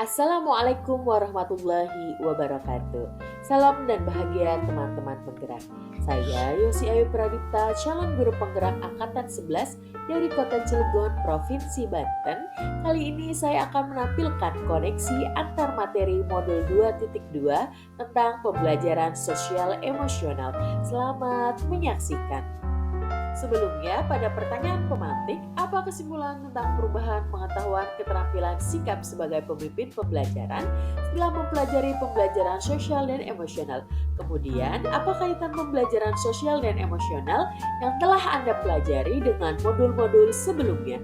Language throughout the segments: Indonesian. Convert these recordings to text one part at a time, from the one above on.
Assalamualaikum warahmatullahi wabarakatuh. Salam dan bahagia teman-teman penggerak. Saya Yosi Ayu Pradipta, calon guru penggerak Angkatan 11 dari Kota Cilegon, Provinsi Banten. Kali ini saya akan menampilkan koneksi antar materi modul 2.2 tentang pembelajaran sosial emosional. Selamat menyaksikan. Sebelumnya, pada pertanyaan pemantik, apa kesimpulan tentang perubahan pengetahuan keterampilan sikap sebagai pemimpin pembelajaran setelah mempelajari pembelajaran sosial dan emosional? Kemudian, apa kaitan pembelajaran sosial dan emosional yang telah Anda pelajari dengan modul-modul sebelumnya?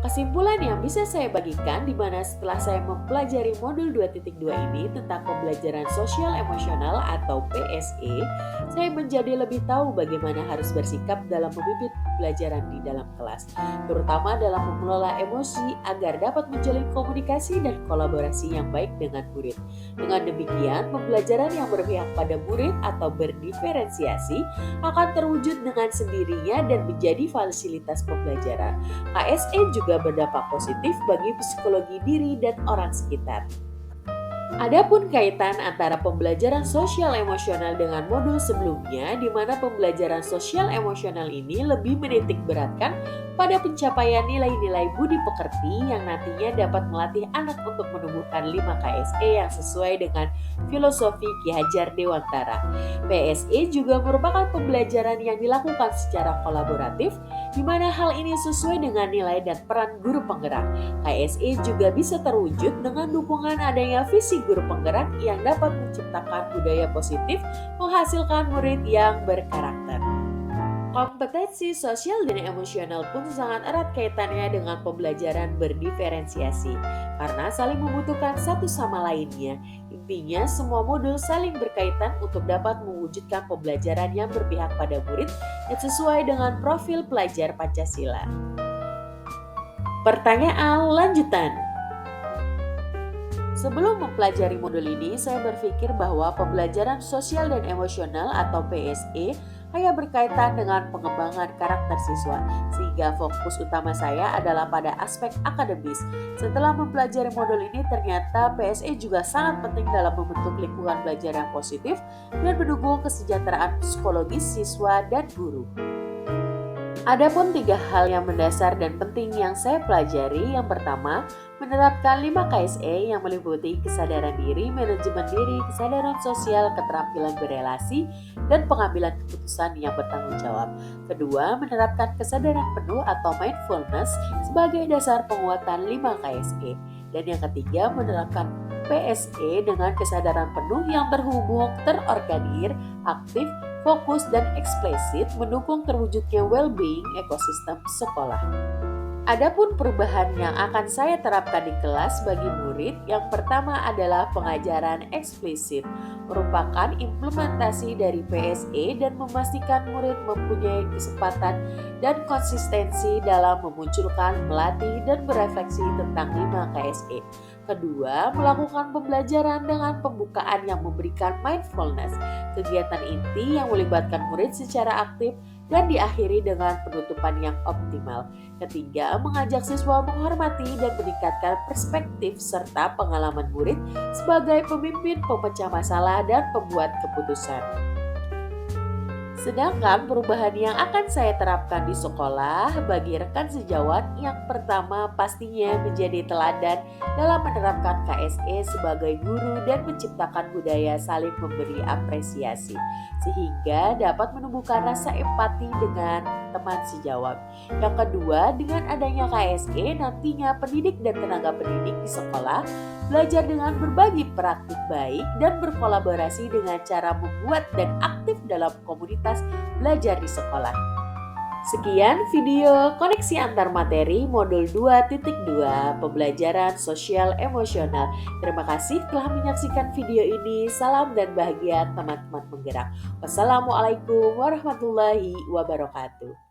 Kesimpulan yang bisa saya bagikan di mana setelah saya mempelajari modul 2.2 ini tentang pembelajaran sosial emosional atau PSE, saya menjadi lebih tahu bagaimana harus bersikap dalam memimpin pembelajaran di dalam kelas, terutama dalam mengelola emosi agar dapat menjalin komunikasi dan kolaborasi yang baik dengan murid. Dengan demikian, pembelajaran yang berpihak pada murid atau berdiferensiasi akan terwujud dengan sendirinya dan menjadi fasilitas pembelajaran. KSE juga berdampak positif bagi psikologi diri dan orang sekitar. Adapun kaitan antara pembelajaran sosial emosional dengan modul sebelumnya, di mana pembelajaran sosial emosional ini lebih menitik beratkan pada pencapaian nilai-nilai budi pekerti yang nantinya dapat melatih anak untuk menumbuhkan 5 KSE yang sesuai dengan filosofi Ki Hajar Dewantara. PSE juga merupakan pembelajaran yang dilakukan secara kolaboratif, di mana hal ini sesuai dengan nilai dan peran guru penggerak. KSE juga bisa terwujud dengan dukungan adanya visi guru penggerak yang dapat menciptakan budaya positif, menghasilkan murid yang berkarakter. Kompetensi sosial dan emosional pun sangat erat kaitannya dengan pembelajaran berdiferensiasi, karena saling membutuhkan satu sama lainnya. Intinya, semua modul saling berkaitan untuk dapat mewujudkan pembelajaran yang berpihak pada murid dan sesuai dengan profil pelajar Pancasila. Pertanyaan lanjutan. Sebelum mempelajari modul ini, saya berpikir bahwa pembelajaran sosial dan emosional atau PSE hanya berkaitan dengan pengembangan karakter siswa, sehingga fokus utama saya adalah pada aspek akademis. Setelah mempelajari modul ini, ternyata PSE juga sangat penting dalam membentuk lingkungan belajar yang positif dan mendukung kesejahteraan psikologis siswa dan guru. Adapun 3 hal yang mendasar dan penting yang saya pelajari. Yang pertama, menerapkan 5 KSE yang meliputi kesadaran diri, manajemen diri, kesadaran sosial, keterampilan berelasi, dan pengambilan keputusan yang bertanggung jawab. Kedua, menerapkan kesadaran penuh atau mindfulness sebagai dasar penguatan 5 KSE. Dan yang ketiga, menerapkan PSE dengan kesadaran penuh yang terhubung, terorganisir, aktif, fokus, dan eksplisit mendukung terwujudnya well-being ekosistem sekolah. Adapun perubahan yang akan saya terapkan di kelas bagi murid, yang pertama adalah pengajaran eksplisit, merupakan implementasi dari PSE dan memastikan murid mempunyai kesempatan dan konsistensi dalam memunculkan, melatih, dan berefleksi tentang 5 KSE. Kedua, melakukan pembelajaran dengan pembukaan yang memberikan mindfulness, kegiatan inti yang melibatkan murid secara aktif, dan diakhiri dengan penutupan yang optimal. Ketiga, mengajak siswa menghormati dan meningkatkan perspektif serta pengalaman murid sebagai pemimpin pemecah masalah dan pembuat keputusan. Sedangkan perubahan yang akan saya terapkan di sekolah bagi rekan sejawat, yang pertama pastinya menjadi teladan dalam menerapkan KSE sebagai guru dan menciptakan budaya saling memberi apresiasi, sehingga dapat menumbuhkan rasa empati dengan teman sejawat. Yang kedua, dengan adanya KSE nantinya pendidik dan tenaga pendidik di sekolah belajar dengan berbagi praktik baik dan berkolaborasi dengan cara membuat dan aktif dalam komunitas belajar di sekolah. Sekian video koneksi antar materi modul 2.2 pembelajaran sosial emosional. Terima kasih telah menyaksikan video ini. Salam dan bahagia teman-teman penggerak. Wassalamualaikum warahmatullahi wabarakatuh.